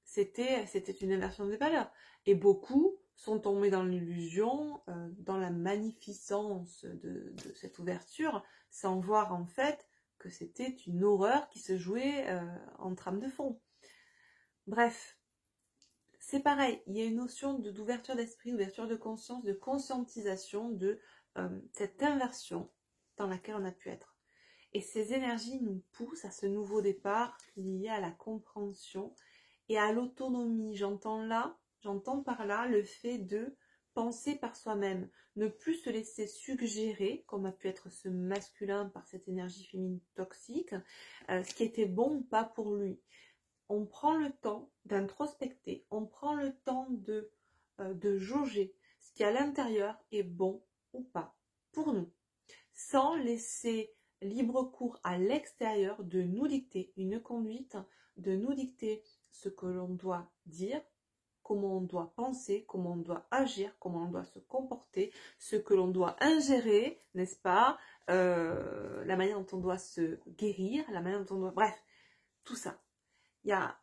c'était une inversion des valeurs. Et beaucoup sont tombés dans l'illusion, dans la magnificence de cette ouverture, sans voir en fait que c'était une horreur qui se jouait en trame de fond. Bref, c'est pareil, il y a une notion d'ouverture d'esprit, d'ouverture de conscience, de conscientisation de cette inversion dans laquelle on a pu être. Et ces énergies nous poussent à ce nouveau départ lié à la compréhension et à l'autonomie. J'entends par là le fait de penser par soi-même, ne plus se laisser suggérer, comme a pu être ce masculin par cette énergie féminine toxique, ce qui était bon ou pas pour lui. On prend le temps d'introspecter, on prend le temps de jauger ce qui à l'intérieur est bon ou pas pour nous, sans laisser libre cours à l'extérieur de nous dicter une conduite, de nous dicter ce que l'on doit dire, comment on doit penser, comment on doit agir, comment on doit se comporter, ce que l'on doit ingérer, n'est-ce pas, la manière dont on doit se guérir, la manière dont on doit... Bref, tout ça. Il y a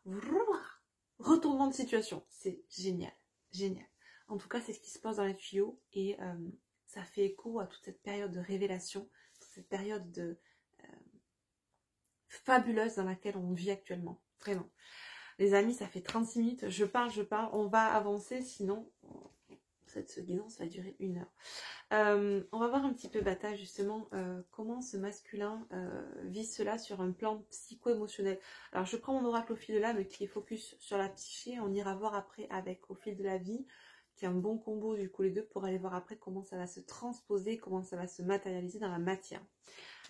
retournement de situation. C'est génial, génial. En tout cas, c'est ce qui se passe dans les tuyaux et ça fait écho à toute cette période de révélation, toute cette période de fabuleuse dans laquelle on vit actuellement. Vraiment. Les amis, ça fait 36 minutes. Je parle. On va avancer, sinon cette guidance va durer 1 heure. On va voir un petit peu, Bata, justement, comment ce masculin vit cela sur un plan psycho-émotionnel. Alors, je prends mon oracle au fil de l'âme qui est focus sur la psyché. On ira voir après avec au fil de la vie, qui est un bon combo du coup les deux, pour aller voir après comment ça va se transposer, comment ça va se matérialiser dans la matière.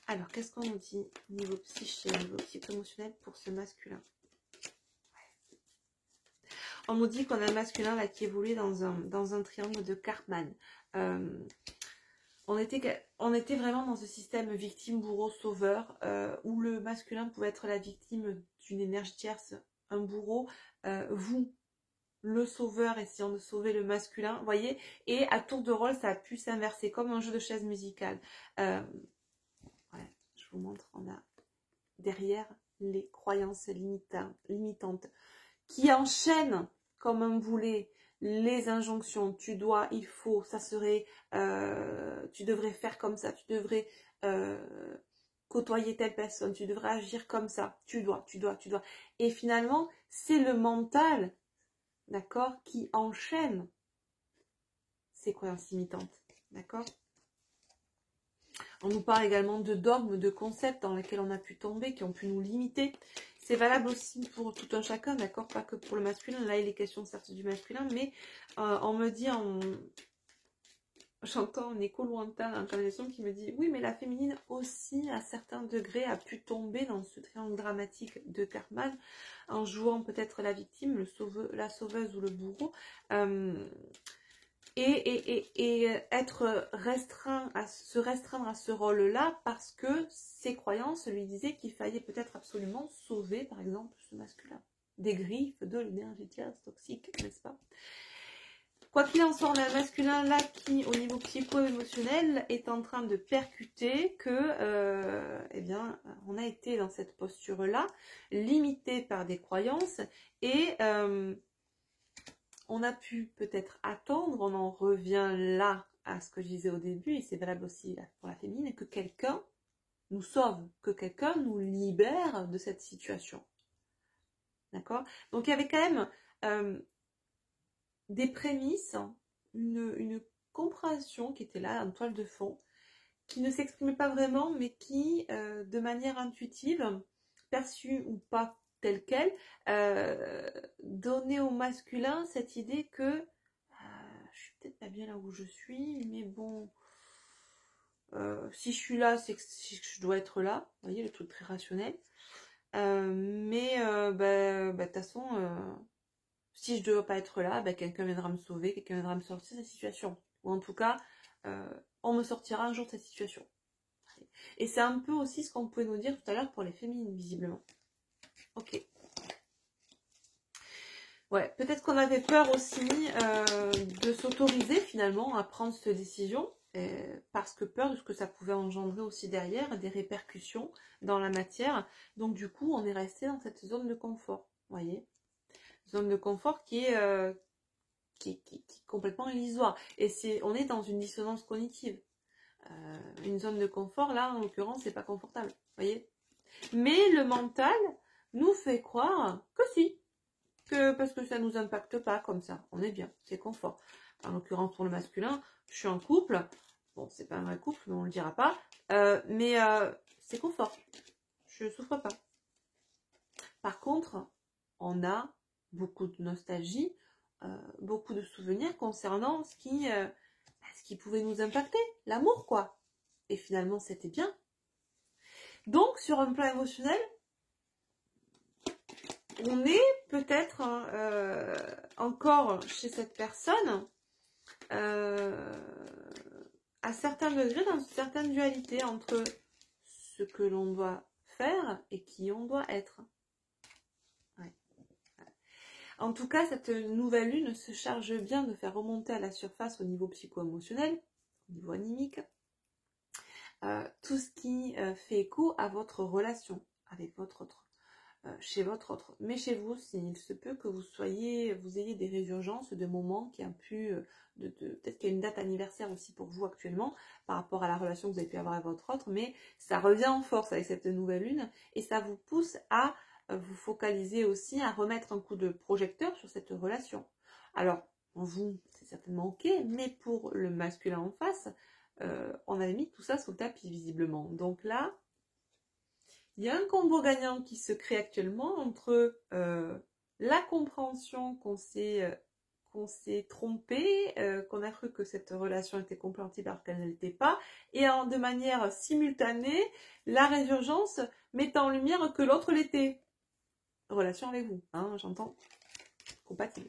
Alors, qu'est-ce qu'on nous dit niveau psyché, niveau psycho-émotionnel pour ce masculin? On nous dit qu'on a un masculin là qui évolue dans un triangle de Karpman. On était vraiment dans ce système victime, bourreau, sauveur, où le masculin pouvait être la victime d'une énergie tierce, un bourreau, vous, le sauveur, essayant de sauver le masculin, vous voyez, et à tour de rôle, ça a pu s'inverser, comme un jeu de chaises musicales. Ouais, je vous montre, on a derrière les croyances limitantes, qui enchaînent comme un boulet les injonctions, tu dois, il faut, ça serait, tu devrais faire comme ça, tu devrais côtoyer telle personne, tu devrais agir comme ça, tu dois. Et finalement, c'est le mental, d'accord, qui enchaîne ces croyances limitantes, d'accord. On nous parle également de dogmes, de concepts dans lesquels on a pu tomber, qui ont pu nous limiter. C'est valable aussi pour tout un chacun, d'accord, pas que pour le masculin. Là, il est question certes du masculin, mais on me dit, j'entends un écho lointain, une canalisation qui me dit, oui, mais la féminine aussi, à certains degrés, a pu tomber dans ce triangle dramatique de Karpman, en jouant peut-être la victime, la sauveuse ou le bourreau. Et être se restreindre à ce rôle-là parce que ses croyances lui disaient qu'il fallait peut-être absolument sauver, par exemple, ce masculin des griffes de l'énergie tierce toxique, n'est-ce pas? Quoi qu'il en soit, on a un masculin là qui, au niveau psycho-émotionnel, est en train de percuter que, eh bien, on a été dans cette posture-là, limité par des croyances et... on a pu peut-être attendre, on en revient là à ce que je disais au début, et c'est valable aussi pour la féminine, que quelqu'un nous sauve, que quelqu'un nous libère de cette situation. D'accord? Donc il y avait quand même des prémices, une compréhension qui était là en toile de fond, qui ne s'exprimait pas vraiment, mais qui, de manière intuitive, perçue ou pas telle quelle, donner au masculin cette idée que je suis peut-être pas bien là où je suis, mais bon, si je suis là, c'est que je dois être là, vous voyez, le truc très rationnel, mais de toute façon, si je ne dois pas être là, quelqu'un viendra me sauver, quelqu'un viendra me sortir de cette situation, ou en tout cas, on me sortira un jour de cette situation. Et c'est un peu aussi ce qu'on pouvait nous dire tout à l'heure pour les féminines, visiblement. Ok. Ouais, peut-être qu'on avait peur aussi de s'autoriser finalement à prendre cette décision, parce que peur de ce que ça pouvait engendrer aussi derrière, des répercussions dans la matière. Donc du coup, on est resté dans cette zone de confort, voyez. Zone de confort qui est, qui est complètement illusoire. Et on est dans une dissonance cognitive. Une zone de confort, là, en l'occurrence, c'est pas confortable. Voyez. Mais le mental nous fait croire que si. Parce que ça nous impacte pas comme ça. On est bien, c'est confort. En l'occurrence, pour le masculin, je suis en couple. Bon, c'est pas un vrai couple, mais on le dira pas. Mais c'est confort. Je souffre pas. Par contre, on a beaucoup de nostalgie, beaucoup de souvenirs concernant ce qui pouvait nous impacter, l'amour quoi. Et finalement, c'était bien. Donc, sur un plan émotionnel, on est peut-être encore chez cette personne à certains degrés dans une certaine dualité entre ce que l'on doit faire et qui on doit être. Ouais. En tout cas, cette nouvelle lune se charge bien de faire remonter à la surface au niveau psycho-émotionnel, au niveau animique, tout ce qui fait écho à votre relation avec votre autre. Chez votre autre, mais chez vous, il se peut que vous ayez des résurgences de moments qui ont pu, peut-être qu'il y a une date anniversaire aussi pour vous actuellement, par rapport à la relation que vous avez pu avoir avec votre autre, mais ça revient en force avec cette nouvelle lune, et ça vous pousse à vous focaliser aussi, à remettre un coup de projecteur sur cette relation. Alors, en vous, c'est certainement ok, mais pour le masculin en face, on avait mis tout ça sous le tapis visiblement. Donc là, il y a un combo gagnant qui se crée actuellement entre la compréhension qu'on s'est trompé, qu'on a cru que cette relation était compréhensible alors qu'elle ne l'était pas, et de manière simultanée, la résurgence mettant en lumière que l'autre l'était. Relation avec vous, hein, j'entends. Compatible.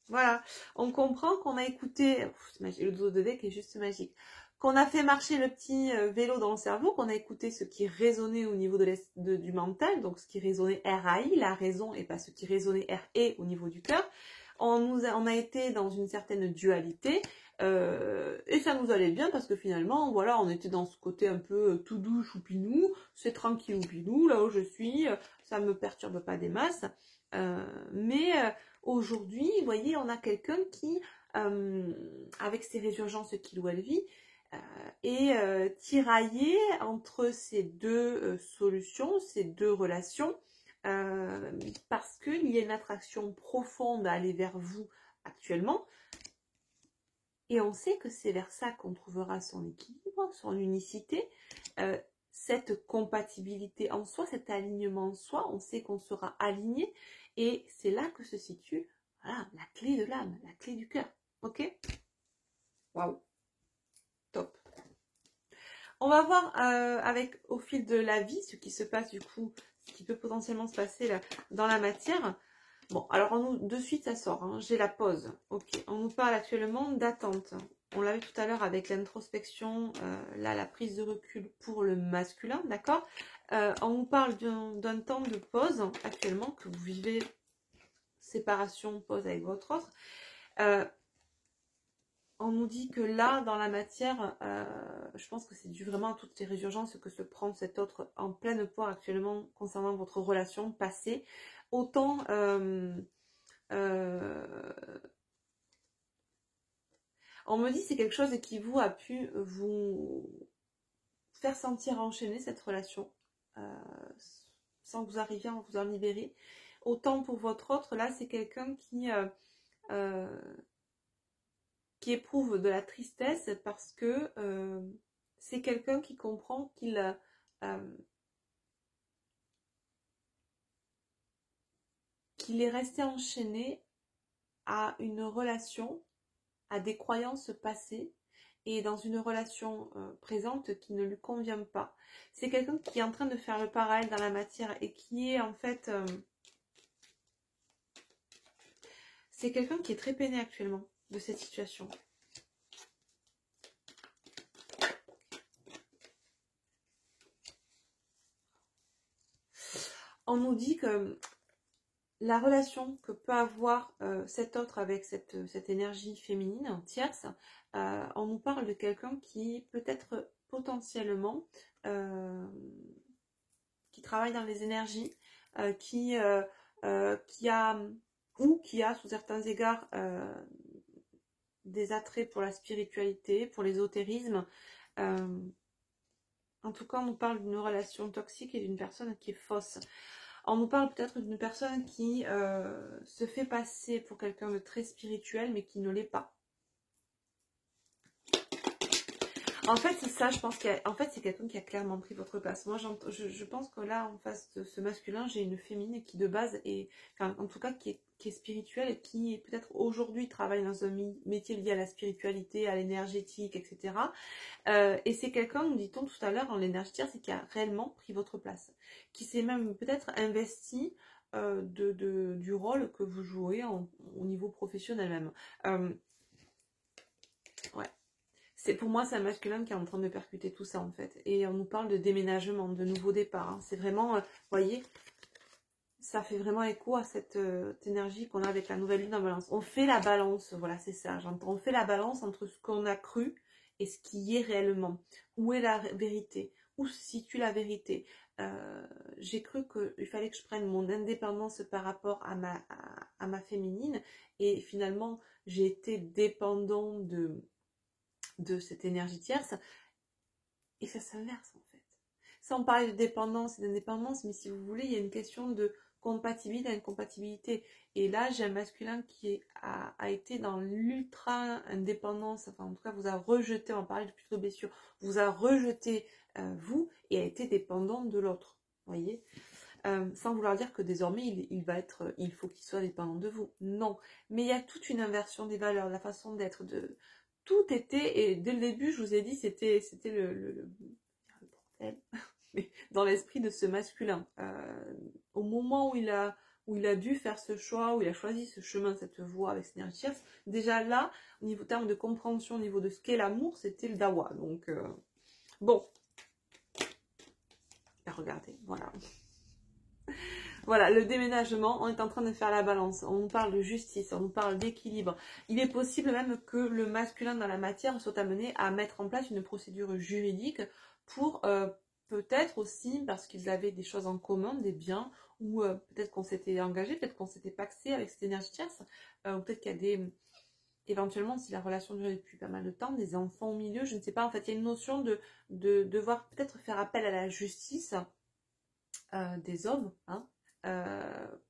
Voilà, on comprend qu'on a écouté, le dos de deck est juste magique, qu'on a fait marcher le petit vélo dans le cerveau, qu'on a écouté ce qui résonnait au niveau du mental, donc ce qui résonnait RAI, la raison, et pas ce qui résonnait RE au niveau du cœur. On a été dans une certaine dualité, et ça nous allait bien parce que finalement, voilà, on était dans ce côté un peu tout doux, choupinou, c'est tranquille ou pinou, là où je suis, ça me perturbe pas des masses, mais aujourd'hui, vous voyez, on a quelqu'un qui, avec ses résurgences qu'il ou elle vit, est tiraillé entre ces deux solutions, ces deux relations, parce qu'il y a une attraction profonde à aller vers vous actuellement, et on sait que c'est vers ça qu'on trouvera son équilibre, son unicité, cette compatibilité en soi, cet alignement en soi, on sait qu'on sera aligné, et c'est là que se situe, voilà, la clé de l'âme, la clé du cœur, ok? Waouh, top. On va voir avec au fil de la vie ce qui se passe du coup, ce qui peut potentiellement se passer là, dans la matière. Bon, alors de suite ça sort, hein, j'ai la pause. Ok, on nous parle actuellement d'attente. On l'avait tout à l'heure avec l'introspection, là la prise de recul pour le masculin, d'accord. On nous parle d'un temps de pause actuellement que vous vivez, séparation, pause avec votre autre. On nous dit que là, dans la matière, je pense que c'est dû vraiment à toutes les résurgences que se prend cet autre en pleine poire actuellement concernant votre relation passée. Autant on me dit c'est quelque chose qui vous a pu vous faire sentir enchaîner cette relation sans que vous arriviez à vous en libérer. Autant pour votre autre, là c'est quelqu'un qui éprouve de la tristesse parce que c'est quelqu'un qui comprend qu'il est resté enchaîné à une relation, à des croyances passées et dans une relation présente qui ne lui convient pas. C'est quelqu'un qui est en train de faire le parallèle dans la matière et qui est en fait... c'est quelqu'un qui est très peiné actuellement de cette situation. On nous dit que la relation que peut avoir cet autre avec cette énergie féminine tierce, on nous parle de quelqu'un qui peut-être potentiellement qui travaille dans les énergies, qui qui a sous certains égards des attraits pour la spiritualité, pour l'ésotérisme. En tout cas, on nous parle d'une relation toxique et d'une personne qui est fausse. On nous parle peut-être d'une personne qui se fait passer pour quelqu'un de très spirituel, mais qui ne l'est pas. En fait, c'est ça, je pense qu'en fait, c'est quelqu'un qui a clairement pris votre place. Moi, je pense que là, en face de ce masculin, j'ai une féminine qui, de base, est, enfin, en tout cas, qui est spirituelle et qui, peut-être aujourd'hui, travaille dans un métier lié à la spiritualité, à l'énergétique, etc. Et c'est quelqu'un, nous dit-on tout à l'heure, dans l'énergétique, c'est qui a réellement pris votre place. Qui s'est même peut-être investi du rôle que vous jouez au niveau professionnel même. Ouais. Pour moi, c'est un masculin qui est en train de percuter tout ça en fait. Et on nous parle de déménagement, de nouveau départ. Hein. C'est vraiment, vous voyez, ça fait vraiment écho à cette énergie qu'on a avec la nouvelle lune en balance. On fait la balance, voilà, c'est ça, j'entends. On fait la balance entre ce qu'on a cru et ce qui est réellement. Où est la vérité? Où se situe la vérité? J'ai cru qu'il fallait que je prenne mon indépendance par rapport à ma féminine. Et finalement, j'ai été dépendant de cette énergie tierce, et ça s'inverse en fait. Sans parler de dépendance et d'indépendance, mais si vous voulez, il y a une question de compatibilité, d'incompatibilité. Et là, j'ai un masculin qui a été dans l'ultra indépendance, enfin en tout cas vous a rejeté, on parlait de plutôt blessure, vous a rejeté vous, et a été dépendant de l'autre, voyez. Sans vouloir dire que désormais il faut qu'il soit dépendant de vous. Non, mais il y a toute une inversion des valeurs, la façon d'être, tout était, et dès le début, je vous ai dit, c'était le bordel, mais dans l'esprit de ce masculin. Au moment où il a dû faire ce choix, où il a choisi ce chemin, cette voie avec Synergie Tierce, déjà là, au niveau terme de compréhension, au niveau de ce qu'est l'amour, c'était le dawa. Donc, bon. Regardez, voilà. Voilà, le déménagement, on est en train de faire la balance, on nous parle de justice, on nous parle d'équilibre. Il est possible même que le masculin dans la matière soit amené à mettre en place une procédure juridique pour peut-être aussi, parce qu'ils avaient des choses en commun, des biens, ou peut-être qu'on s'était engagé, peut-être qu'on s'était paxé avec cette énergie tierce, ou peut-être qu'il y a des... Éventuellement, si la relation dure depuis pas mal de temps, des enfants au milieu, je ne sais pas, en fait, il y a une notion de devoir peut-être faire appel à la justice des hommes, hein,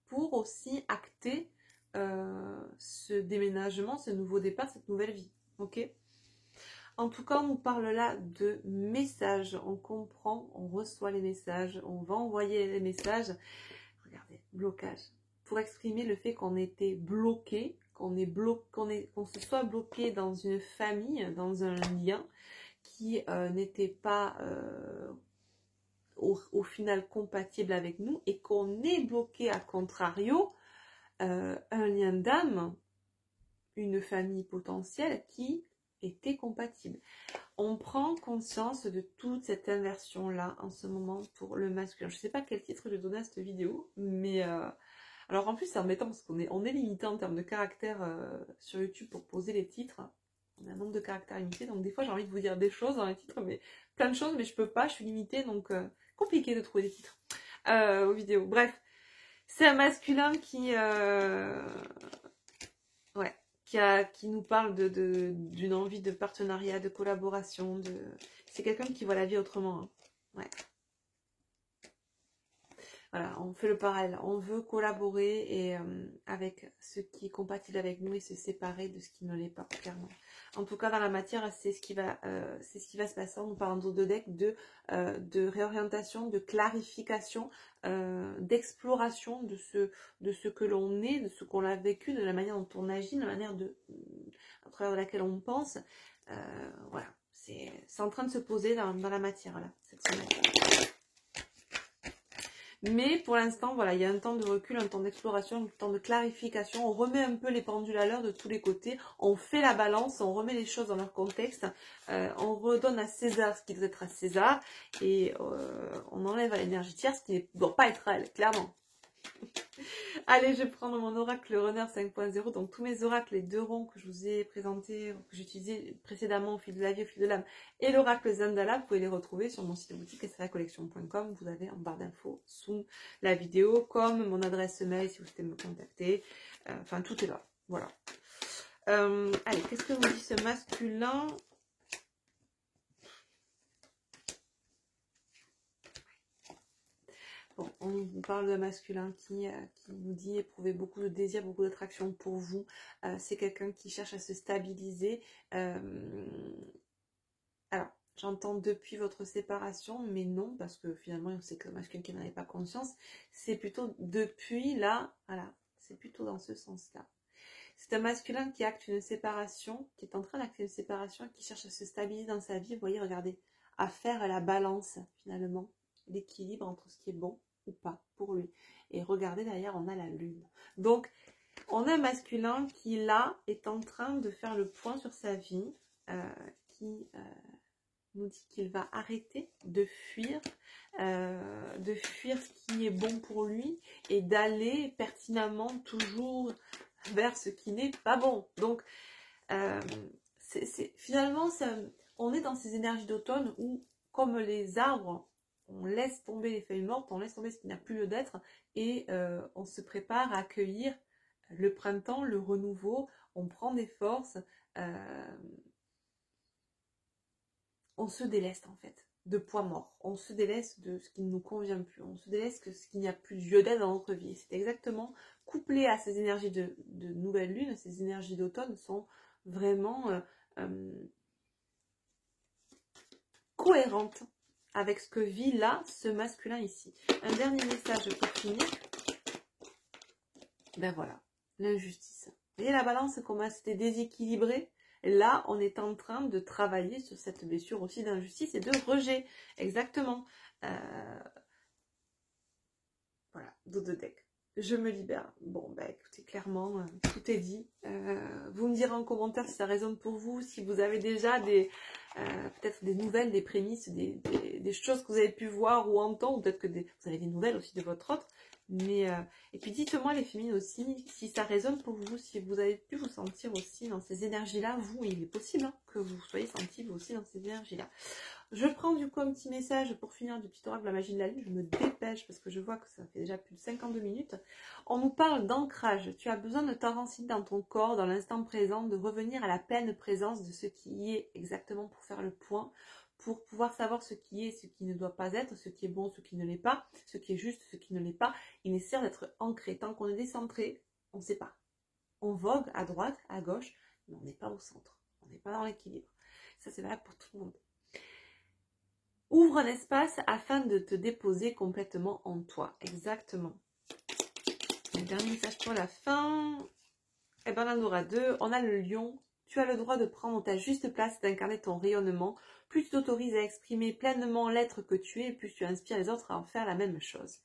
pour aussi acter ce déménagement, ce nouveau départ, cette nouvelle vie. Ok ? En tout cas, on nous parle là de messages. On comprend, on reçoit les messages, on va envoyer les messages. Regardez, blocage. Pour exprimer le fait qu'on était bloqué, qu'on se soit bloqué dans une famille, dans un lien qui n'était pas au final compatible avec nous, et qu'on est bloqué à contrario un lien d'âme, une famille potentielle qui était compatible. On prend conscience de toute cette inversion là en ce moment pour le masculin. Je ne sais pas quel titre je donne à cette vidéo, mais alors en plus c'est embêtant parce qu'on est limité en termes de caractères sur YouTube pour poser les titres. On a un nombre de caractères limité, donc des fois j'ai envie de vous dire des choses dans les titres, mais plein de choses, mais je peux pas, je suis limitée, donc compliqué de trouver des titres aux vidéos. Bref, c'est un masculin qui qui nous parle d'une envie de partenariat, de collaboration, c'est quelqu'un qui voit la vie autrement. Hein. Ouais. Voilà, on fait le parallèle. On veut collaborer et avec ce qui est compatible avec nous et se séparer de ce qui ne l'est pas, clairement. En tout cas, dans la matière, c'est ce qui va se passer. Nous parlons de deck de réorientation, de clarification, d'exploration de ce que l'on est, de ce qu'on a vécu, de la manière dont on agit, de la manière à travers laquelle on pense. Voilà, c'est en train de se poser dans la matière, là, cette semaine. Mais pour l'instant, voilà, il y a un temps de recul, un temps d'exploration, un temps de clarification. On remet un peu les pendules à l'heure de tous les côtés. On fait la balance, on remet les choses dans leur contexte. On redonne à César ce qui doit être à César. Et on enlève à l'énergie tierce ce qui ne doit pas être à elle, clairement. Allez, je vais prendre mon oracle runner 5.0. Donc tous mes oracles, les 2 ronds que je vous ai présentés, que j'utilisais précédemment au fil de la vie, au fil de l'âme, et l'oracle Zandala, vous pouvez les retrouver sur mon site de boutique sracollection.com. Vous avez en barre d'infos sous la vidéo, comme mon adresse mail si vous souhaitez me contacter. Enfin, tout est là. Voilà. Allez, qu'est-ce que vous dit ce masculin? Bon, on vous parle d'un masculin qui nous dit éprouver beaucoup de désir, beaucoup d'attraction pour vous. C'est quelqu'un qui cherche à se stabiliser. Alors, j'entends depuis votre séparation, mais non, parce que finalement, c'est que le masculin qui n'en avait pas conscience. C'est plutôt depuis là, voilà, c'est plutôt dans ce sens-là. C'est un masculin qui acte une séparation, qui est en train d'acter une séparation, qui cherche à se stabiliser dans sa vie. Vous voyez, regardez, à faire la balance, finalement, l'équilibre entre ce qui est bon ou pas pour lui. Et regardez, derrière, on a la lune. Donc, on a un masculin qui, là, est en train de faire le point sur sa vie, qui nous dit qu'il va arrêter de fuir ce qui est bon pour lui et d'aller pertinemment toujours vers ce qui n'est pas bon. Donc, finalement, on est dans ces énergies d'automne où, comme les arbres, on laisse tomber les feuilles mortes, on laisse tomber ce qui n'a plus lieu d'être et on se prépare à accueillir le printemps, le renouveau, on prend des forces, on se déleste en fait de poids mort, on se déleste de ce qui ne nous convient plus, on se déleste de ce qu'il n'y a plus de lieu d'être dans notre vie. C'est exactement couplé à ces énergies de nouvelle lune, ces énergies d'automne sont vraiment cohérentes avec ce que vit là ce masculin ici. Un dernier message pour finir. Ben voilà, l'injustice. Vous voyez la balance, comment c'était déséquilibré? Là, on est en train de travailler sur cette blessure aussi d'injustice et de rejet. Exactement. Voilà, dos de deck. Je me libère. Bon, bah écoutez, clairement, tout est dit. Vous me direz en commentaire si ça résonne pour vous, si vous avez déjà peut-être des nouvelles, des prémices, des choses que vous avez pu voir ou entendre, ou peut-être que vous avez des nouvelles aussi de votre autre. Mais, et puis dites-moi les féminines aussi, si ça résonne pour vous, si vous avez pu vous sentir aussi dans ces énergies-là, vous, il est possible hein, que vous soyez senti vous aussi dans ces énergies-là. Je prends du coup un petit message pour finir du petit oracle de la magie de la lune, je me dépêche parce que je vois que ça fait déjà plus de 52 minutes. On nous parle d'ancrage, tu as besoin de t'enranciner dans ton corps, dans l'instant présent, de revenir à la pleine présence de ce qui est exactement pour faire le point, pour pouvoir savoir ce qui est, ce qui ne doit pas être, ce qui est bon, ce qui ne l'est pas, ce qui est juste, ce qui ne l'est pas. Il est nécessaire d'être ancré. Tant qu'on est décentré, on ne sait pas. On vogue à droite, à gauche, mais on n'est pas au centre. On n'est pas dans l'équilibre. Ça, c'est valable pour tout le monde. Ouvre un espace afin de te déposer complètement en toi. Exactement. Un dernier message pour la fin. Eh bien, on en aura 2. On a le lion. Tu as le droit de prendre ta juste place, d'incarner ton rayonnement. Plus tu t'autorises à exprimer pleinement l'être que tu es, plus tu inspires les autres à en faire la même chose.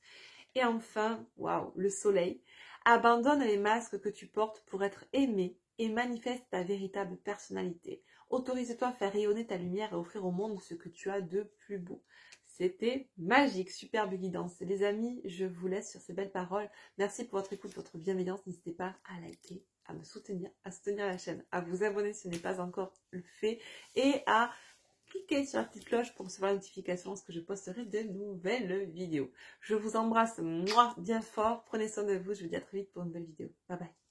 Et enfin, waouh, le soleil. Abandonne les masques que tu portes pour être aimé et manifeste ta véritable personnalité. Autorise-toi à faire rayonner ta lumière et offrir au monde ce que tu as de plus beau. C'était magique, superbe guidance. Les amis, je vous laisse sur ces belles paroles. Merci pour votre écoute, votre bienveillance. N'hésitez pas à liker, à me soutenir, à soutenir la chaîne, à vous abonner si ce n'est pas encore fait et à cliquez sur la petite cloche pour recevoir la notification lorsque je posterai de nouvelles vidéos. Je vous embrasse, moi, bien fort. Prenez soin de vous. Je vous dis à très vite pour une nouvelle vidéo. Bye bye.